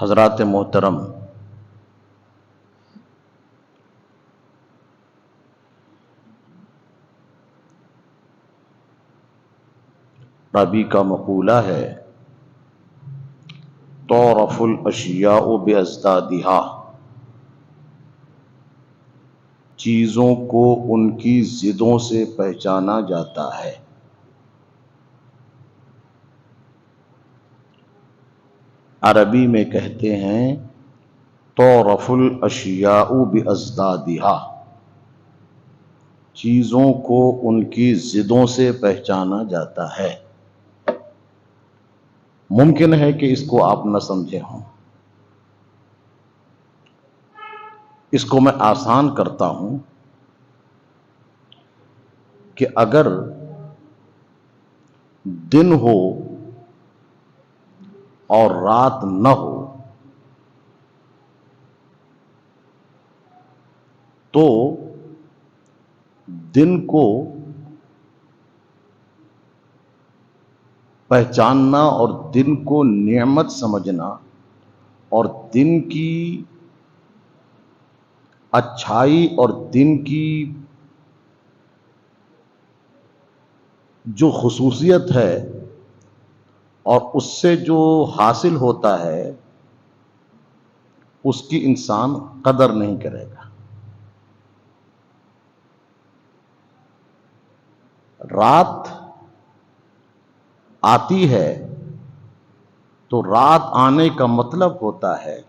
حضرات محترم، عربی کا مقولہ ہے تعرف الاشیاء باضدادہا، چیزوں کو ان کی ضدوں سے پہچانا جاتا ہے۔ عربی میں کہتے ہیں تعرف الاشیاء باضدادہا، چیزوں کو ان کی ضدوں سے پہچانا جاتا ہے۔ ممکن ہے کہ اس کو آپ نہ سمجھے ہوں، اس کو میں آسان کرتا ہوں کہ اگر دن ہو اور رات نہ ہو تو دن کو پہچاننا اور دن کو نعمت سمجھنا اور دن کی اچھائی اور دن کی جو خصوصیت ہے اور اس سے جو حاصل ہوتا ہے اس کی انسان قدر نہیں کرے گا۔ رات آتی ہے تو رات آنے کا مطلب ہوتا ہے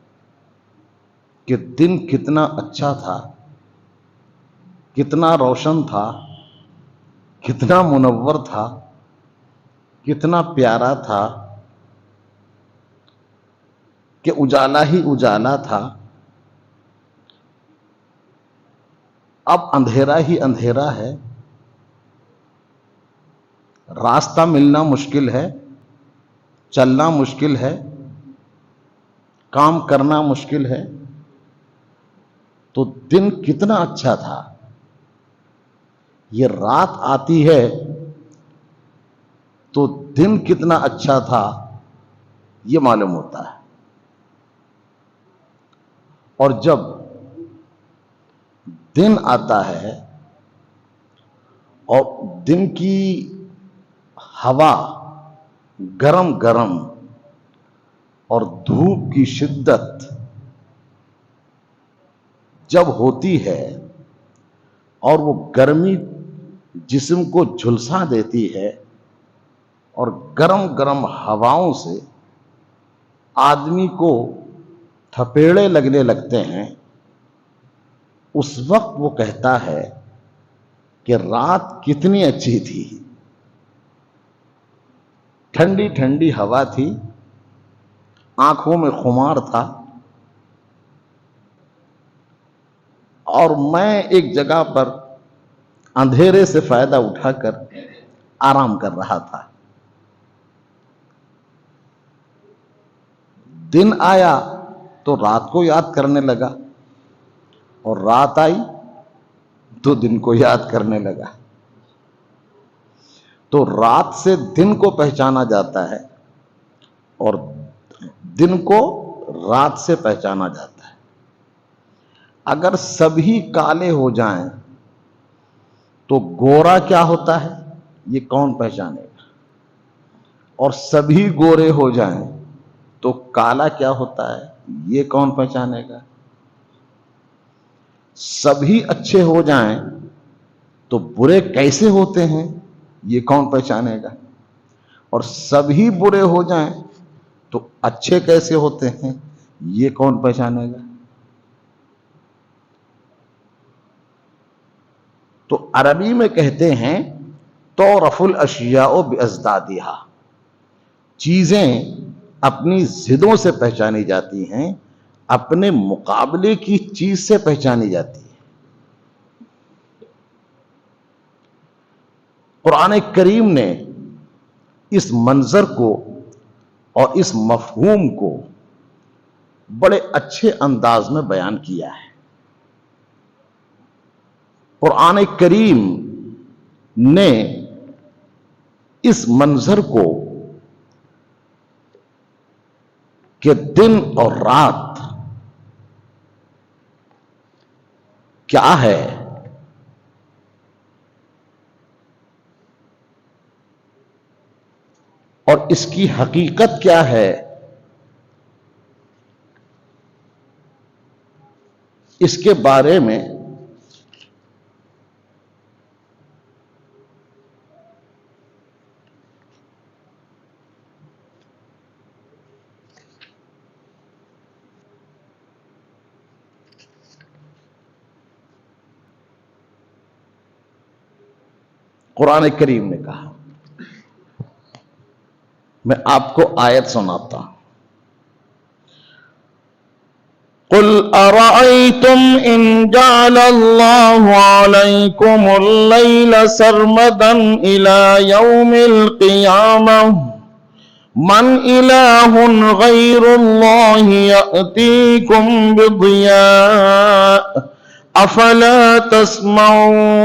کہ دن کتنا اچھا تھا، کتنا روشن تھا، کتنا منور تھا، کتنا پیارا تھا، کہ اجالا ہی اجالا تھا، اب اندھیرا ہی اندھیرا ہے، راستہ ملنا مشکل ہے، چلنا مشکل ہے، کام کرنا مشکل ہے، تو دن کتنا اچھا تھا۔ یہ رات آتی ہے تو دن کتنا اچھا تھا یہ معلوم ہوتا ہے۔ اور جب دن آتا ہے اور دن کی ہوا گرم گرم اور دھوپ کی شدت جب ہوتی ہے اور وہ گرمی جسم کو جھلسا دیتی ہے اور گرم گرم ہواؤں سے آدمی کو تھپیڑے لگنے لگتے ہیں، اس وقت وہ کہتا ہے کہ رات کتنی اچھی تھی، ٹھنڈی ٹھنڈی ہوا تھی، آنکھوں میں خمار تھا، اور میں ایک جگہ پر اندھیرے سے فائدہ اٹھا کر آرام کر رہا تھا۔ دن آیا تو رات کو یاد کرنے لگا، اور رات آئی تو دن کو یاد کرنے لگا۔ تو رات سے دن کو پہچانا جاتا ہے اور دن کو رات سے پہچانا جاتا ہے۔ اگر سبھی کالے ہو جائیں تو گورا کیا ہوتا ہے یہ کون پہچانے گا؟ اور سبھی گورے ہو جائیں تو کالا کیا ہوتا ہے یہ کون پہچانے گا؟ سبھی اچھے ہو جائیں تو برے کیسے ہوتے ہیں یہ کون پہچانے گا؟ اور سبھی برے ہو جائیں تو اچھے کیسے ہوتے ہیں یہ کون پہچانے گا؟ تو عربی میں کہتے ہیں تعرف الاشیاء باضدادہا، چیزیں اپنی ضدوں سے پہچانی جاتی ہیں، اپنے مقابلے کی چیز سے پہچانی جاتی ہے۔ قرآن کریم نے اس منظر کو اور اس مفہوم کو بڑے اچھے انداز میں بیان کیا ہے۔ قرآن کریم نے اس منظر کو کہ دن اور رات کیا ہے، اور اس کی حقیقت کیا ہے، اس کے بارے میں قرآن کریم نے کہا. میں آپ کو آیت سناتا ہوں. قل ارأيتم ان جعل الله عليكم الليل سرمدا الى يوم القيامة من اله غير الله يأتيكم بضياء افلا تسمعون.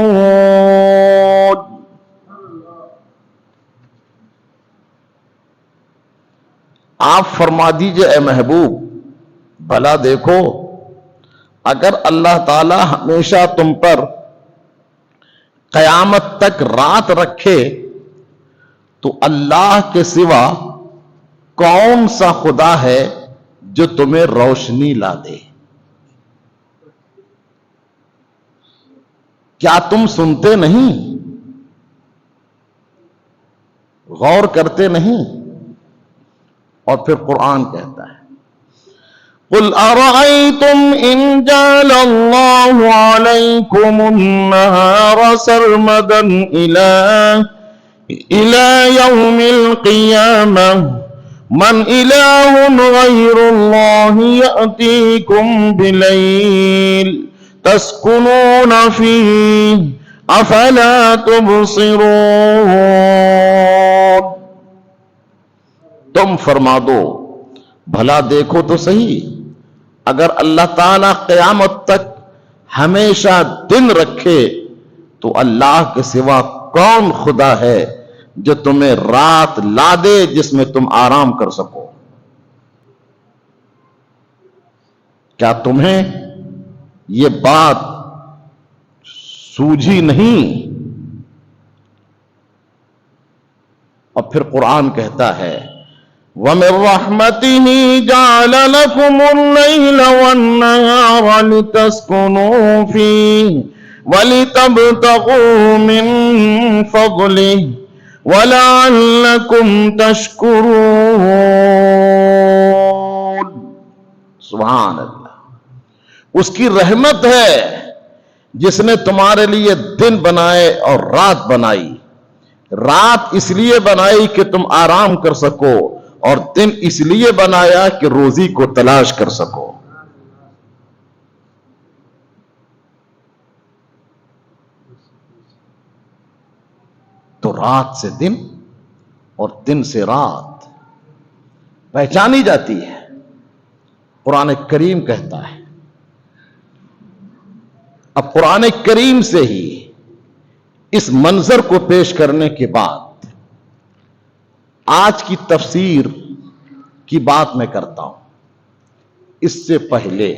آپ فرما دیجئے اے محبوب، بھلا دیکھو اگر اللہ تعالی ہمیشہ تم پر قیامت تک رات رکھے تو اللہ کے سوا کون سا خدا ہے جو تمہیں روشنی لا دے؟ کیا تم سنتے نہیں، غور کرتے نہیں؟ اور پھر قرآن کہتا ہے قل ارأيتم ان جعل الله عليكم النهار سرمدا الى يوم القيامة من اله غير الله يأتيكم بليل تسكنون فيه افلا تبصرون. تم فرما دو بھلا دیکھو تو صحیح، اگر اللہ تعالی قیامت تک ہمیشہ دن رکھے تو اللہ کے سوا کون خدا ہے جو تمہیں رات لا دے جس میں تم آرام کر سکو؟ کیا تمہیں یہ بات سوجھی نہیں؟ اور پھر قرآن کہتا ہے وَمِن رَحْمَتِهِ جَعَلَ لَكُمُ اللَّيْلَ وَالنَّهَارَ لِتَسْكُنُوا فِيهِ وَلِتَبْتَغُوا مِن فَضْلِهِ وَلَعَلَّكُمْ تَشْكُرُونَ. سبحان اللہ. اس کی رحمت ہے جس نے تمہارے لیے دن بنائے اور رات بنائی. رات اس لیے بنائی کہ تم آرام کر سکو، اور دن اس لیے بنایا کہ روزی کو تلاش کر سکو. تو رات سے دن اور دن سے رات پہچانی جاتی ہے. قرآن کریم کہتا ہے. اب قرآن کریم سے ہی اس منظر کو پیش کرنے کے بعد آج کی تفسیر کی بات میں کرتا ہوں. اس سے پہلے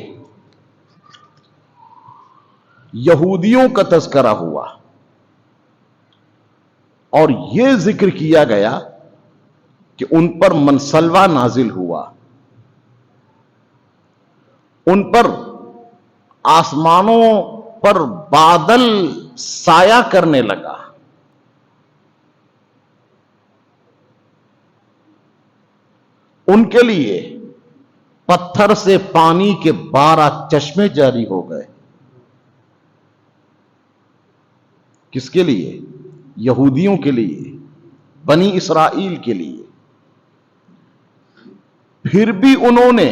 یہودیوں کا تذکرہ ہوا اور یہ ذکر کیا گیا کہ ان پر منسلوہ نازل ہوا، ان پر آسمانوں پر بادل سایہ کرنے لگا. ان کے لیے پتھر سے پانی کے 12 چشمے جاری ہو گئے. کس کے لیے؟ یہودیوں کے لیے، بنی اسرائیل کے لیے. پھر بھی انہوں نے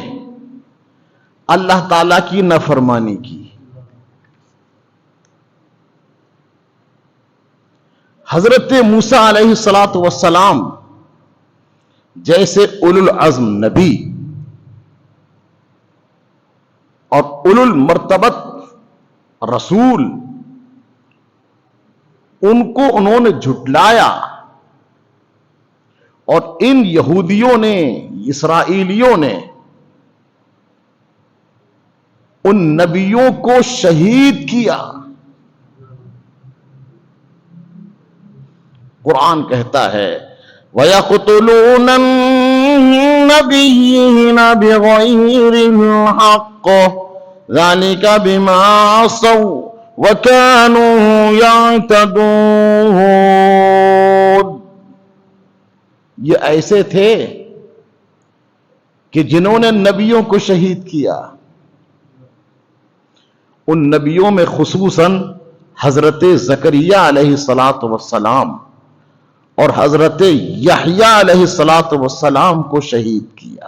اللہ تعالی کی نافرمانی کی. حضرت موسیٰ علیہ السلام جیسے اولو العزم نبی اور اولو المرتبت رسول، ان کو انہوں نے جھٹلایا، اور ان یہودیوں نے، اسرائیلیوں نے ان نبیوں کو شہید کیا. قرآن کہتا ہے وَيَقْتُلُونَ النَّبِيِّينَ بِغَيْرِ الْحَقِّ ذَلِكَ بِمَا عَصَوْا وَكَانُوا يَعْتَدُونَ. یہ ایسے تھے کہ جنہوں نے نبیوں کو شہید کیا. ان نبیوں میں خصوصاً حضرت زکریا علیہ الصلاۃ والسلام اور حضرت یحییٰ علیہ الصلاۃ والسلام کو شہید کیا.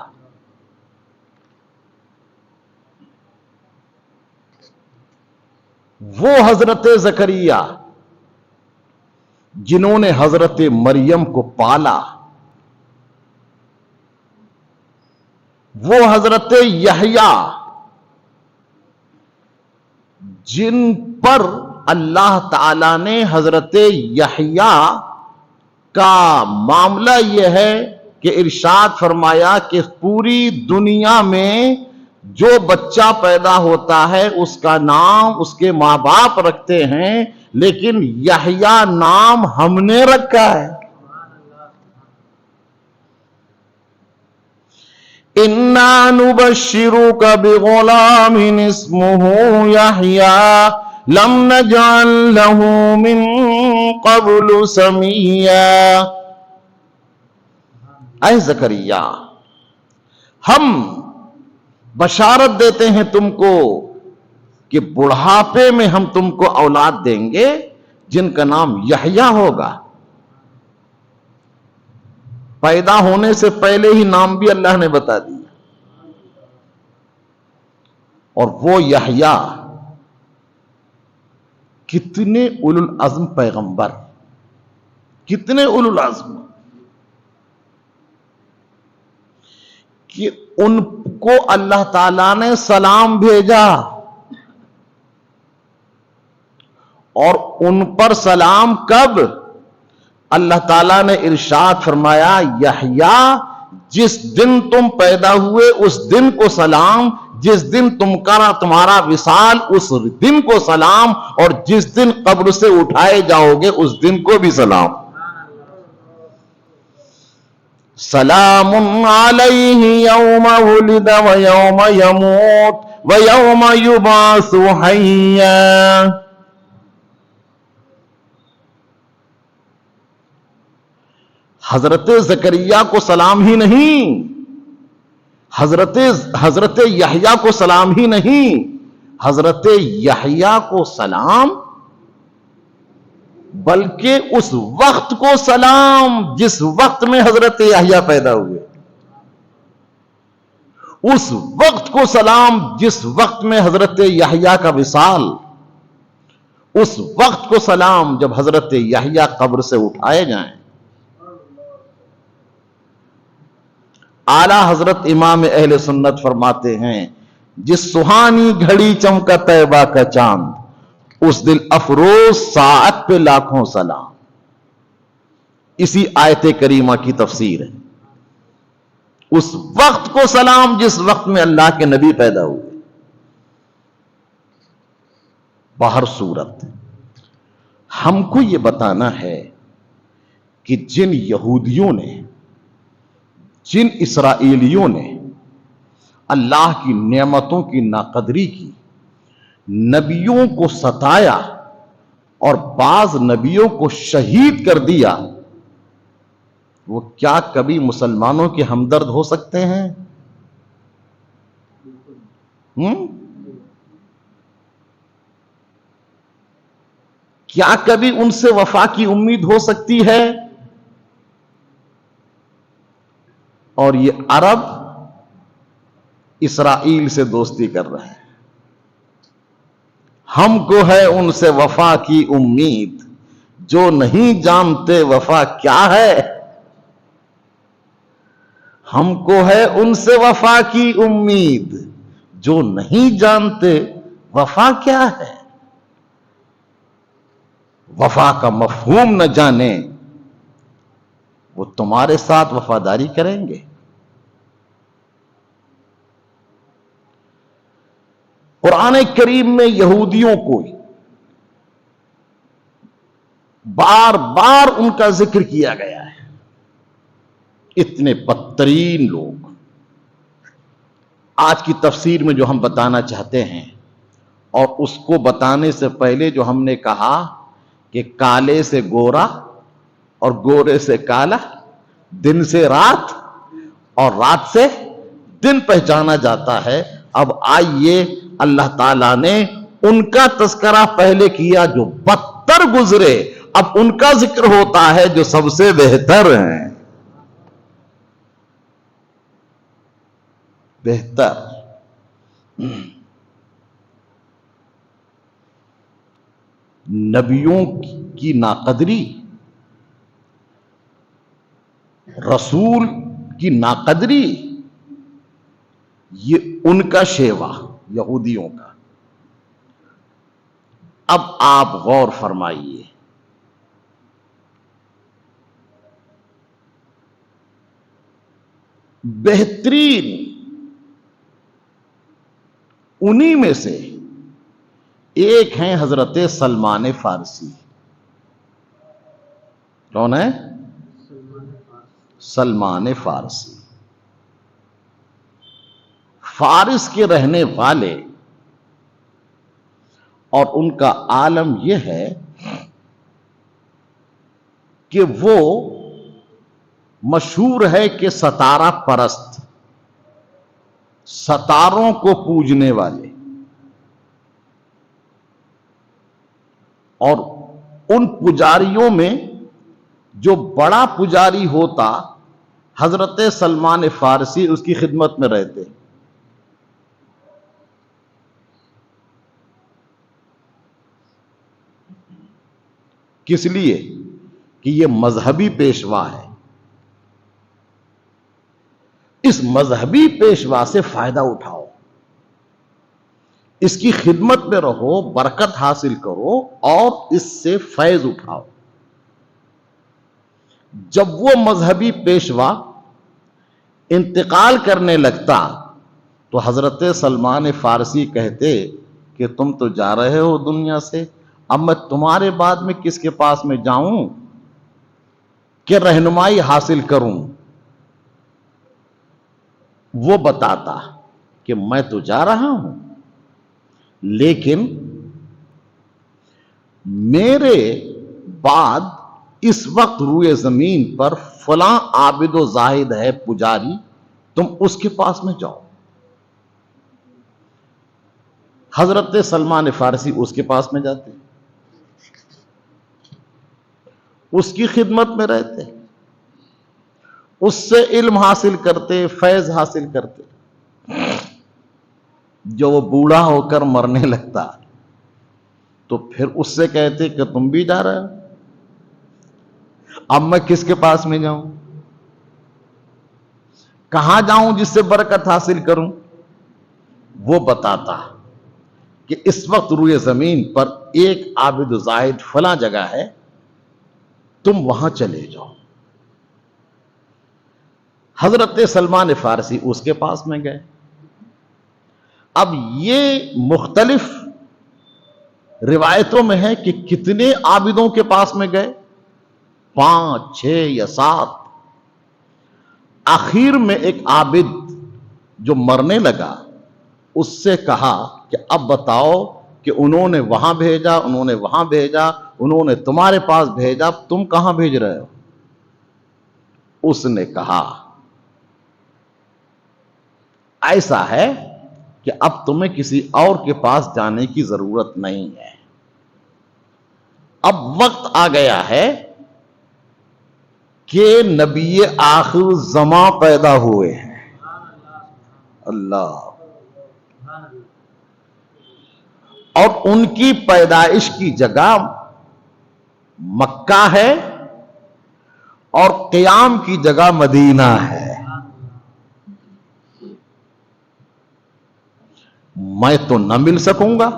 وہ حضرت زکریا جنہوں نے حضرت مریم کو پالا، وہ حضرت یحییٰ جن پر اللہ تعالی نے حضرت یحییٰ کا معاملہ یہ ہے کہ ارشاد فرمایا کہ پوری دنیا میں جو بچہ پیدا ہوتا ہے اس کا نام اس کے ماں باپ رکھتے ہیں، لیکن یحییٰ نام ہم نے رکھا ہے. اِنَّا نُبَشِّرُكَ بِغُلَامٍ اسْمُهُ يَحْيَىٰ لَمْ نَجْعَل لَّهُ مِن قَبْلُ سَمِيًّا. اے زکریا، ہم بشارت دیتے ہیں تم کو کہ بڑھاپے میں ہم تم کو اولاد دیں گے جن کا نام یحییٰ ہوگا. پیدا ہونے سے پہلے ہی نام بھی اللہ نے بتا دیا. اور وہ یحییٰ کتنے اولو العزم پیغمبر، کتنے اولو العزم، کہ ان کو اللہ تعالیٰ نے سلام بھیجا اور ان پر سلام کب؟ اللہ تعالیٰ نے ارشاد فرمایا یحییٰ جس دن تم پیدا ہوئے اس دن کو سلام، جس دن تمہارا وصال اس دن کو سلام، اور جس دن قبر سے اٹھائے جاؤ گے اس دن کو بھی سلام. سلام علیہ یوم ولد ویوم یموت ویوم یبعث حیا. حضرت زکریا کو سلام ہی نہیں، حضرت یحییٰ کو سلام ہی نہیں، حضرت یحییٰ کو سلام، بلکہ اس وقت کو سلام جس وقت میں حضرت یحییٰ پیدا ہوئے، اس وقت کو سلام جس وقت میں حضرت یحییٰ کا وصال، اس وقت کو سلام جب حضرت یحییٰ قبر سے اٹھائے جائیں. اعلی حضرت امام اہل سنت فرماتے ہیں جس سہانی گھڑی چمکا طیبہ کا چاند اس دل افروز ساعت پہ لاکھوں سلام. اسی آیت کریمہ کی تفسیر ہے. اس وقت کو سلام جس وقت میں اللہ کے نبی پیدا ہوئے. باہر صورت ہم کو یہ بتانا ہے کہ جن یہودیوں نے، جن اسرائیلیوں نے اللہ کی نعمتوں کی ناقدری کی، نبیوں کو ستایا اور بعض نبیوں کو شہید کر دیا، وہ کیا کبھی مسلمانوں کے ہمدرد ہو سکتے ہیں؟ کیا کبھی ان سے وفا کی امید ہو سکتی ہے؟ اور یہ عرب اسرائیل سے دوستی کر رہے ہیں. ہم کو ہے ان سے وفا کی امید، جو نہیں جانتے وفا کیا ہے. ہم کو ہے ان سے وفا کی امید، جو نہیں جانتے وفا کیا ہے. وفا کا مفہوم نہ جانے وہ تمہارے ساتھ وفاداری کریں گے؟ قرآن کریم میں یہودیوں کو بار بار ان کا ذکر کیا گیا ہے. اتنے بدترین لوگ. آج کی تفسیر میں جو ہم بتانا چاہتے ہیں، اور اس کو بتانے سے پہلے جو ہم نے کہا کہ کالے سے گورا اور گورے سے کالا، دن سے رات اور رات سے دن پہچانا جاتا ہے. اب آئیے اللہ تعالیٰ نے ان کا تذکرہ پہلے کیا جو بدتر گزرے، اب ان کا ذکر ہوتا ہے جو سب سے بہتر ہیں. بہتر. نبیوں کی ناقدری، رسول کی ناقدری، یہ ان کا شیوا، یہودیوں کا. اب آپ غور فرمائیے، بہترین انہی میں سے ایک ہیں حضرت سلمان فارسی. کون ہے؟ سلمان فارسی. فارس کے رہنے والے، اور ان کا عالم یہ ہے کہ وہ مشہور ہے کہ ستارہ پرست، ستاروں کو پوجنے والے. اور ان پجاریوں میں جو بڑا پجاری ہوتا، حضرت سلمان فارسی اس کی خدمت میں رہتے. کس لیے؟ کہ یہ مذہبی پیشوا ہے. اس مذہبی پیشوا سے فائدہ اٹھاؤ، اس کی خدمت میں رہو، برکت حاصل کرو اور اس سے فیض اٹھاؤ. جب وہ مذہبی پیشوا انتقال کرنے لگتا تو حضرت سلمان فارسی کہتے کہ تم تو جا رہے ہو دنیا سے، اب میں تمہارے بعد میں کس کے پاس میں جاؤں کہ رہنمائی حاصل کروں. وہ بتاتا کہ میں تو جا رہا ہوں، لیکن میرے بعد اس وقت روئے زمین پر فلاں عابد و زاہد ہے پجاری، تم اس کے پاس میں جاؤ. حضرت سلمان فارسی اس کے پاس میں جاتے، اس کی خدمت میں رہتے، اس سے علم حاصل کرتے، فیض حاصل کرتے. جو وہ بوڑھا ہو کر مرنے لگتا تو پھر اس سے کہتے کہ تم بھی جا رہے ہو، اب میں کس کے پاس میں جاؤں، کہاں جاؤں جس سے برکت حاصل کروں. وہ بتاتا کہ اس وقت روئے زمین پر ایک عابد و زاہد فلاں جگہ ہے، تم وہاں چلے جاؤ. حضرت سلمان فارسی اس کے پاس میں گئے. اب یہ مختلف روایتوں میں ہے کہ کتنے عابدوں کے پاس میں گئے، 5 6 یا 7. آخر میں ایک عابد جو مرنے لگا اس سے کہا کہ اب بتاؤ کہ انہوں نے وہاں بھیجا، انہوں نے وہاں بھیجا، انہوں نے تمہارے پاس بھیجا، تم کہاں بھیج رہے ہو؟ اس نے کہا ایسا ہے کہ اب تمہیں کسی اور کے پاس جانے کی ضرورت نہیں ہے، اب وقت آ گیا ہے کہ نبی آخر زماں پیدا ہوئے ہیں. اللہ. اور ان کی پیدائش کی جگہ مکہ ہے اور قیام کی جگہ مدینہ ہے. میں تو نہ مل سکوں گا،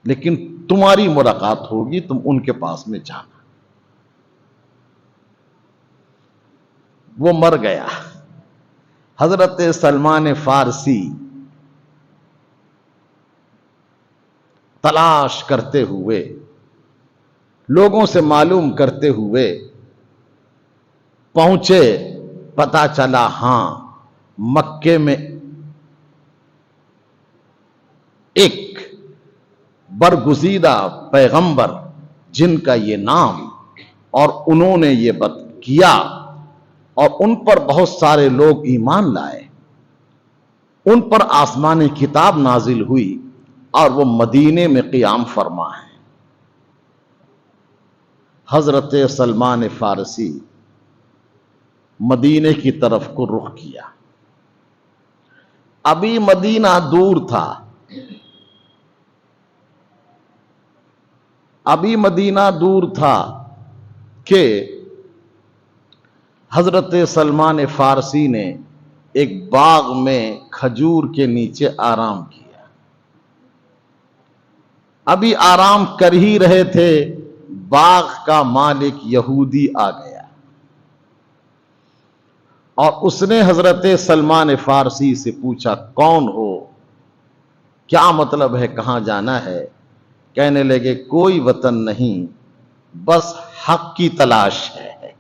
لیکن تمہاری ملاقات ہوگی، تم ان کے پاس میں جانا. وہ مر گیا. حضرت سلمان فارسی تلاش کرتے ہوئے، لوگوں سے معلوم کرتے ہوئے پہنچے، پتا چلا ہاں مکے میں ایک برگزیدہ پیغمبر جن کا یہ نام، اور انہوں نے یہ کیا، اور ان پر بہت سارے لوگ ایمان لائے، ان پر آسمانی کتاب نازل ہوئی، اور وہ مدینے میں قیام فرما ہے۔ حضرت سلمان فارسی مدینے کی طرف کو رخ کیا۔ ابھی مدینہ دور تھا، ابھی مدینہ دور تھا کہ حضرت سلمان فارسی نے ایک باغ میں کھجور کے نیچے آرام کیا۔ ابھی آرام کر ہی رہے تھے، باغ کا مالک یہودی آ گیا، اور اس نے حضرت سلمان فارسی سے پوچھا کون ہو، کیا مطلب ہے، کہاں جانا ہے؟ کہنے لگے کوئی وطن نہیں، بس حق کی تلاش ہے۔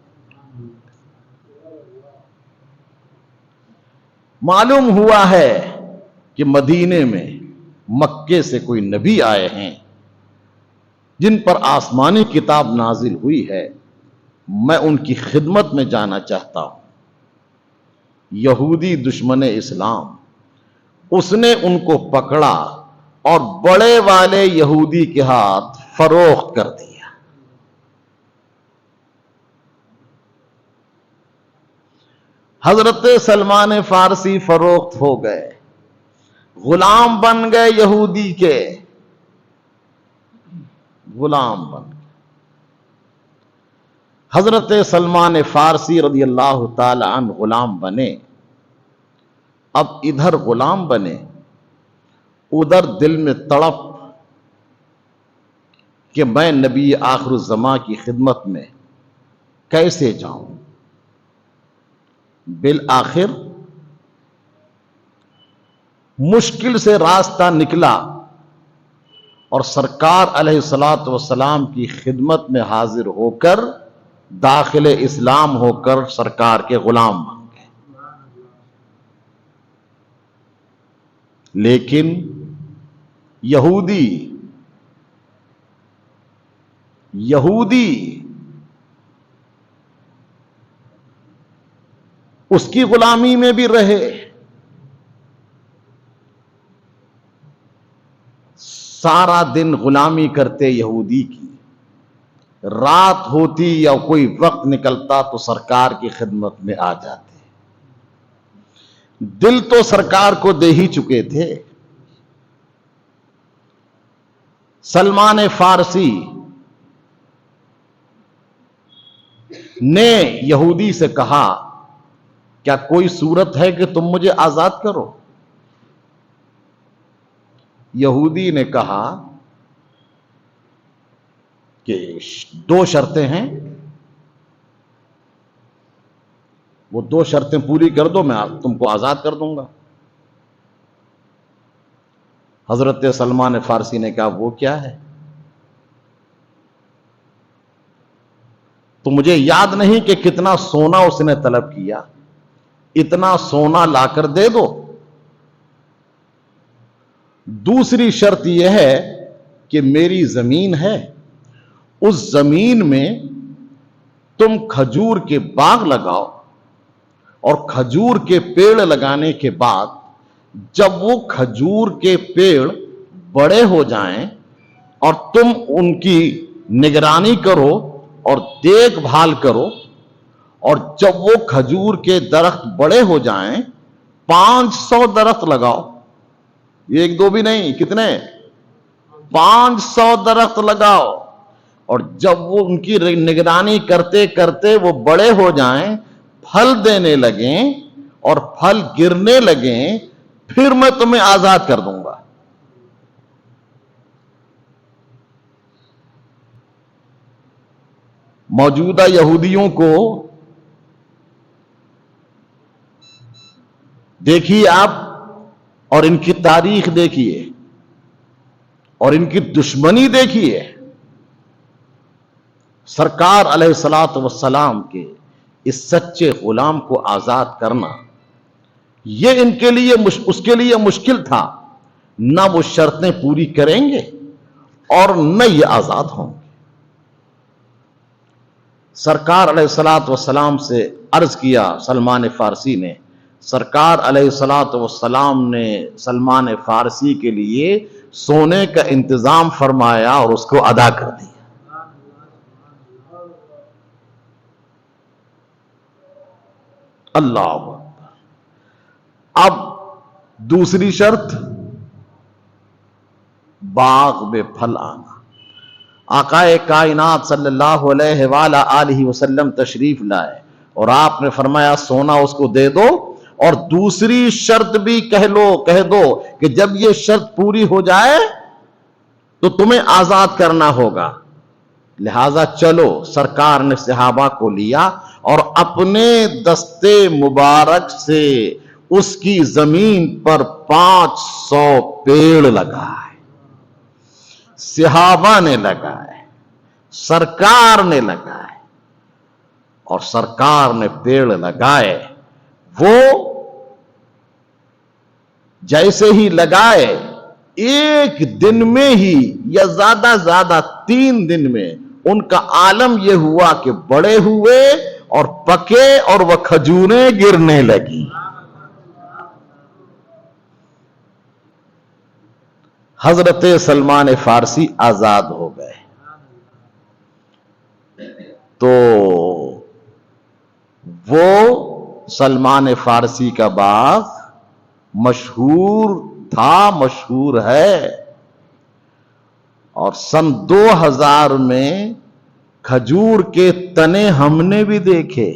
معلوم ہوا ہے کہ مدینے میں مکے سے کوئی نبی آئے ہیں جن پر آسمانی کتاب نازل ہوئی ہے، میں ان کی خدمت میں جانا چاہتا ہوں۔ یہودی دشمن اسلام، اس نے ان کو پکڑا اور بڑے والے یہودی کے ہاتھ فروخت کر دیا۔ حضرت سلمان فارسی فروخت ہو گئے، غلام بن گئے یہودی کے، غلام بن گئے۔ حضرت سلمان فارسی رضی اللہ تعالی عنہ غلام بنے۔ اب ادھر غلام بنے، ادھر دل میں تڑپ کہ میں نبی آخر الزمان کی خدمت میں کیسے جاؤں۔ بالآخر مشکل سے راستہ نکلا، اور سرکار علیہ الصلوۃ والسلام کی خدمت میں حاضر ہو کر، داخل اسلام ہو کر سرکار کے غلام بن گئے۔ لیکن یہودی اس کی غلامی میں بھی رہے۔ سارا دن غلامی کرتے یہودی کی، رات ہوتی یا کوئی وقت نکلتا تو سرکار کی خدمت میں آ جاتے۔ دل تو سرکار کو دے ہی چکے تھے۔ سلمان فارسی نے یہودی سے کہا کیا کوئی صورت ہے کہ تم مجھے آزاد کرو؟ یہودی نے کہا کہ 2 شرطیں ہیں، وہ 2 شرطیں پوری کر دو، میں تم کو آزاد کر دوں گا۔ حضرت سلمان فارسی نے کہا وہ کیا ہے؟ تو مجھے یاد نہیں کہ کتنا سونا اس نے طلب کیا، اتنا سونا لا کر دے دو۔ دوسری شرط یہ ہے کہ میری زمین ہے، اس زمین میں تم کھجور کے باغ لگاؤ، اور کھجور کے پیڑ لگانے کے بعد جب وہ کھجور کے پیڑ بڑے ہو جائیں اور تم ان کی نگرانی کرو اور دیکھ بھال کرو، اور جب وہ کھجور کے درخت بڑے ہو جائیں 500 درخت لگاؤ، 1-2 بھی نہیں، کتنے؟ 500 درخت لگاؤ، اور جب وہ ان کی نگرانی کرتے کرتے وہ بڑے ہو جائیں، پھل دینے لگیں اور پھل گرنے لگیں، پھر میں تمہیں آزاد کر دوں گا۔ موجودہ یہودیوں کو دیکھیے آپ، اور ان کی تاریخ دیکھیے، اور ان کی دشمنی دیکھیے. سرکار علیہ الصلوۃ والسلام کے اس سچے غلام کو آزاد کرنا یہ ان کے لیے اس کے لیے مشکل تھا. نہ وہ شرطیں پوری کریں گے اور نہ یہ آزاد ہوں گے. سرکار علیہ الصلوۃ والسلام سے عرض کیا سلمان فارسی نے. سرکار علیہ الصلوۃ والسلام نے سلمان فارسی کے لیے سونے کا انتظام فرمایا اور اس کو ادا کر دیا. اللہ اکبر. اب دوسری شرط باغ میں پھل آنا. آقا کائنات صلی اللہ علیہ وآلہ آلہ وسلم تشریف لائے اور آپ نے فرمایا سونا اس کو دے دو اور دوسری شرط بھی کہہ دو کہ جب یہ شرط پوری ہو جائے تو تمہیں آزاد کرنا ہوگا. لہذا چلو. سرکار نے صحابہ کو لیا اور اپنے دستے مبارک سے اس کی زمین پر 500 پیڑ لگائے. صحابہ نے لگائے, سرکار نے لگائے, اور سرکار نے پیڑ لگائے. وہ جیسے ہی لگائے ایک دن میں ہی یا زیادہ 3 دن میں ان کا عالم یہ ہوا کہ بڑے ہوئے اور پکے اور وہ کھجوریں گرنے لگی. حضرت سلمان فارسی آزاد ہو گئے. تو وہ سلمان فارسی کا باغ مشہور تھا, مشہور ہے, اور سن 2000 میں کھجور کے تنے ہم نے بھی دیکھے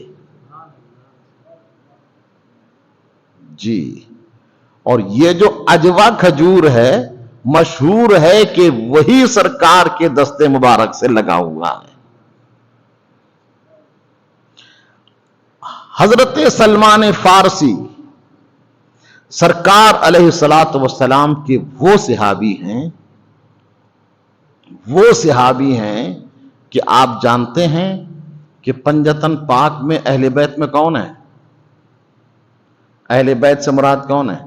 جی. اور یہ جو اجوا کھجور ہے مشہور ہے کہ وہی سرکار کے دستے مبارک سے لگا ہوا ہے. حضرت سلمان فارسی سرکار علیہ الصلوۃ والسلام کے وہ صحابی ہیں کہ آپ جانتے ہیں کہ پنجتن پاک میں اہل بیت میں کون ہے؟ اہل بیت سے مراد کون ہے؟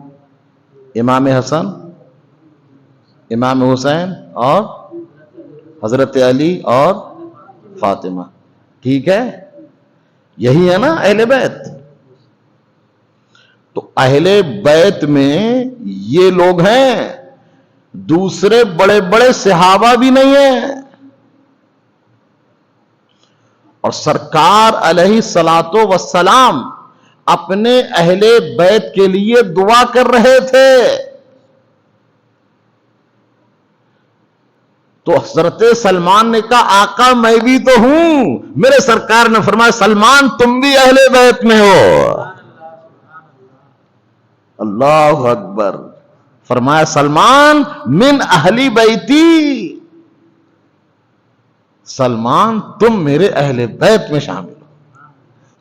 امام حسن, امام حسین اور حضرت علی اور فاطمہ. ٹھیک ہے, یہی ہے نا اہل بیت. تو اہل بیت میں یہ لوگ ہیں, دوسرے بڑے بڑے صحابہ بھی نہیں ہیں. اور سرکار علیہ الصلوۃ والسلام اپنے اہل بیت کے لیے دعا کر رہے تھے. تو حضرت سلمان نے کہا آقا میں بھی تو ہوں. میرے سرکار نے فرمایا سلمان تم بھی اہل بیت میں ہو. اللہ اکبر. فرمایا سلمان من اہلی بیتی, سلمان تم میرے اہل بیت میں شامل ہو.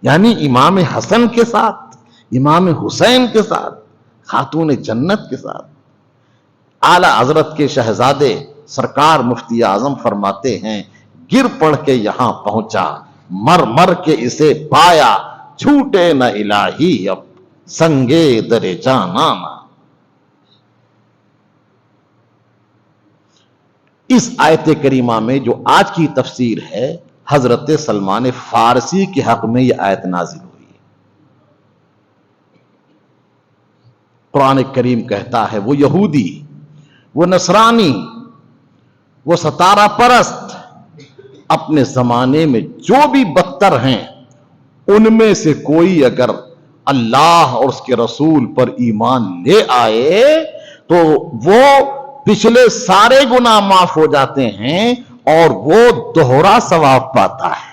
یعنی امام حسن کے ساتھ, امام حسین کے ساتھ, خاتون جنت کے ساتھ. اعلی حضرت کے شہزادے سرکار مفتی اعظم فرماتے ہیں گر پڑ کے یہاں پہنچا, مر مر کے اسے پایا, چھوٹے نہ الہی اب سنگے در جانانا. اس آیت کریمہ میں جو آج کی تفسیر ہے حضرت سلمان فارسی کے حق میں یہ آیت نازل ہوئی ہے. قرآن کریم کہتا ہے وہ یہودی, وہ نصرانی, وہ ستارہ پرست اپنے زمانے میں جو بھی بدتر ہیں ان میں سے کوئی اگر اللہ اور اس کے رسول پر ایمان لے آئے تو وہ پچھلے سارے گناہ معاف ہو جاتے ہیں اور وہ دوہرا ثواب پاتا ہے.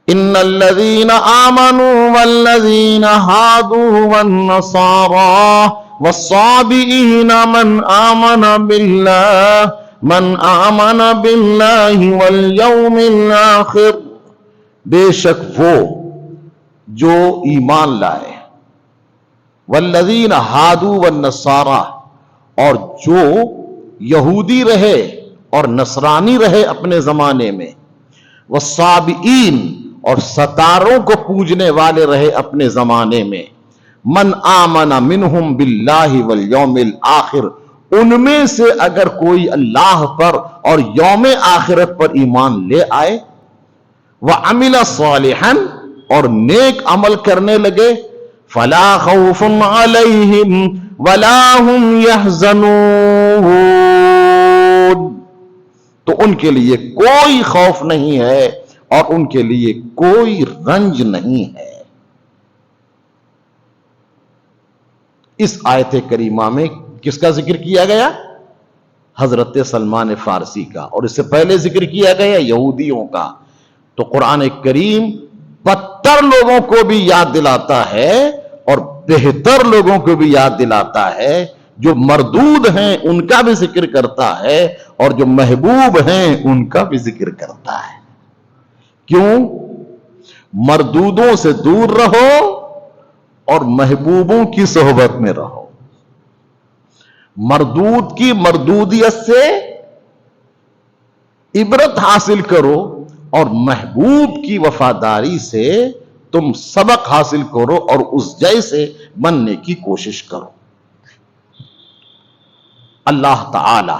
ان الذين آمنوا والذين هادوا والنصارى والصابئين من آمن بالله واليوم الآخر, بے شک وہ جو ایمان لائے, والذین ہادوا والنصارى, اور جو یہودی رہے اور نصرانی رہے اپنے زمانے میں، والصابئین اور ستاروں کو پوجنے والے رہے اپنے زمانے میں، من آمن منہم باللہ والیوم الآخر، ان میں سے اگر کوئی اللہ پر اور یوم آخرت پر ایمان لے آئے، وعمل صالحا اور نیک عمل کرنے لگے، فلا خوف علیہم ولا هم يحزنون، تو ان کے لیے کوئی خوف نہیں ہے اور ان کے لیے کوئی رنج نہیں ہے۔ اس آیت کریمہ میں کس کا ذکر کیا گیا؟ حضرت سلمان فارسی کا، اور اس سے پہلے ذکر کیا گیا یہودیوں کا۔ تو قرآن کریم بدتر لوگوں کو بھی یاد دلاتا ہے اور بہتر لوگوں کو بھی یاد دلاتا ہے، جو مردود ہیں ان کا بھی ذکر کرتا ہے اور جو محبوب ہیں ان کا بھی ذکر کرتا ہے۔ کیوں؟ مردودوں سے دور رہو اور محبوبوں کی صحبت میں رہو۔ مردود کی مردودیت سے عبرت حاصل کرو اور محبوب کی وفاداری سے تم سبق حاصل کرو اور اس جیسے بننے کی کوشش کرو۔ اللہ تعالی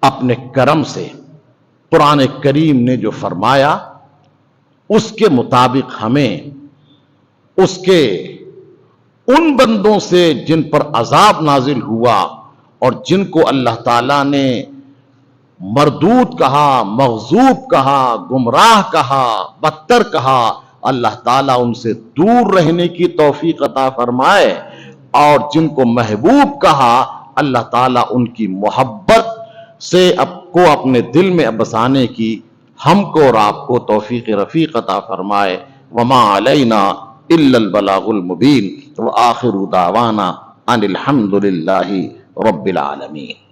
اپنے کرم سے قرآن کریم نے جو فرمایا اس کے مطابق ہمیں اس کے ان بندوں سے جن پر عذاب نازل ہوا اور جن کو اللہ تعالیٰ نے مردود کہا، مغضوب کہا، گمراہ کہا، بدتر کہا، اللہ تعالیٰ ان سے دور رہنے کی توفیق عطا فرمائے، اور جن کو محبوب کہا اللہ تعالیٰ ان کی محبت سے کو اپنے دل میں بسانے کی ہم کو اور آپ کو توفیق رفیق عطا فرمائے۔ وما علینا الا البلاغ المبین، وآخر دعوانا ان الحمد للہ رب العالمین۔